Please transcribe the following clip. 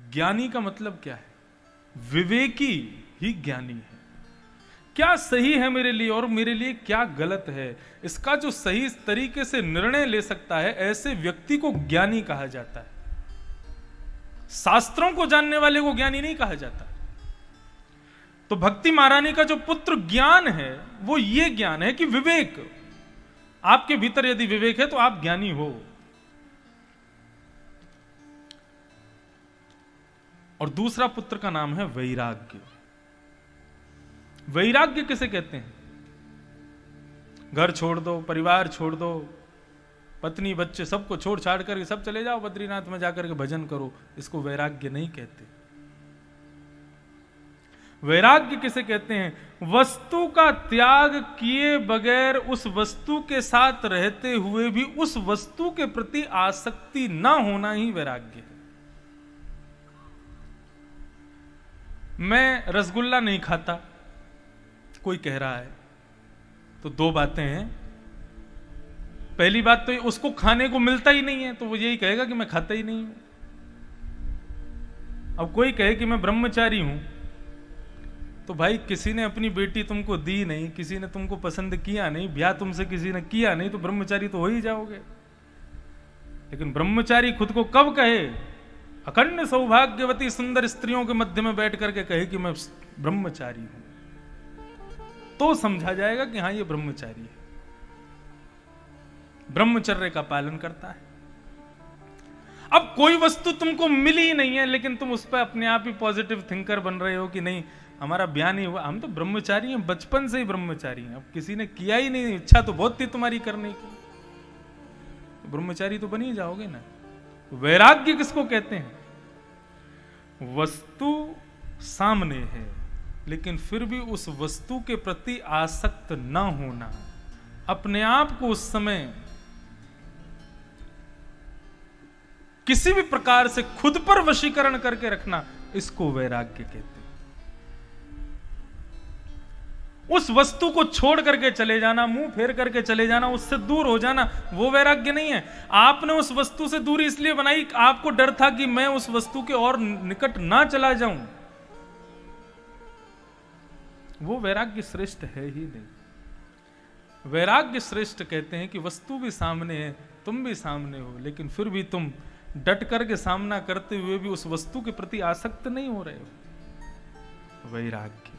ज्ञानी का मतलब क्या है? विवेकी ही ज्ञानी है। क्या सही है मेरे लिए और मेरे लिए क्या गलत है, इसका जो सही तरीके से निर्णय ले सकता है, ऐसे व्यक्ति को ज्ञानी कहा जाता है। शास्त्रों को जानने वाले को ज्ञानी नहीं कहा जाता। तो भक्ति महारानी का जो पुत्र ज्ञान है वो ये ज्ञान है कि विवेक, आपके भीतर यदि विवेक है तो आप ज्ञानी हो। और दूसरा पुत्र का नाम है वैराग्य। वैराग्य किसे कहते हैं? घर छोड़ दो, परिवार छोड़ दो, पत्नी बच्चे सबको छोड़ छाड़ करके सब चले जाओ बद्रीनाथ में जाकर के भजन करो, इसको वैराग्य नहीं कहते। वैराग्य किसे कहते हैं? वस्तु का त्याग किए बगैर उस वस्तु के साथ रहते हुए भी उस वस्तु के प्रति आसक्ति ना होना ही वैराग्य है। मैं रसगुल्ला नहीं खाता, कोई कह रहा है, तो दो बातें हैं। पहली बात तो उसको खाने को मिलता ही नहीं है, तो वो यही कहेगा कि मैं खाता ही नहीं हूं। अब कोई कहे कि मैं ब्रह्मचारी हूं, तो भाई किसी ने अपनी बेटी तुमको दी नहीं, किसी ने तुमको पसंद किया नहीं, ब्याह तुमसे किसी ने किया नहीं, तो ब्रह्मचारी तो हो ही जाओगे। लेकिन ब्रह्मचारी खुद को कब कहे? अखंड सौभाग्यवती सुंदर स्त्रियों के मध्य में बैठ करके कहे कि मैं ब्रह्मचारी हूं, तो समझा जाएगा कि हां ये ब्रह्मचारी है, ब्रह्मचर्य का पालन करता है। अब कोई वस्तु तुमको मिली ही नहीं है, लेकिन तुम उस पर अपने आप ही पॉजिटिव थिंकर बन रहे हो कि नहीं हमारा ब्याह नहीं हुआ, हम तो ब्रह्मचारी हैं, बचपन से ही ब्रह्मचारी हैं, अब किसी ने किया ही नहीं, इच्छा तो बहुत थी तुम्हारी करने की, तो ब्रह्मचारी तो बन ही जाओगे ना। वैराग्य किसको कहते हैं? वस्तु सामने है लेकिन फिर भी उस वस्तु के प्रति आसक्त न होना, अपने आप को उस समय किसी भी प्रकार से खुद पर वशीकरण करके रखना, इसको वैराग्य कहते हैं। उस वस्तु को छोड़ करके चले जाना, मुंह फेर करके चले जाना, उससे दूर हो जाना, वो वैराग्य नहीं है। आपने उस वस्तु से दूरी इसलिए बनाई, आपको डर था कि मैं उस वस्तु के और निकट ना चला जाऊं, वो वैराग्य श्रेष्ठ है ही नहीं। वैराग्य श्रेष्ठ कहते हैं कि वस्तु भी सामने है, तुम भी सामने हो, लेकिन फिर भी तुम डट करके सामना करते हुए भी उस वस्तु के प्रति आसक्त नहीं हो रहे हो। वैराग्य।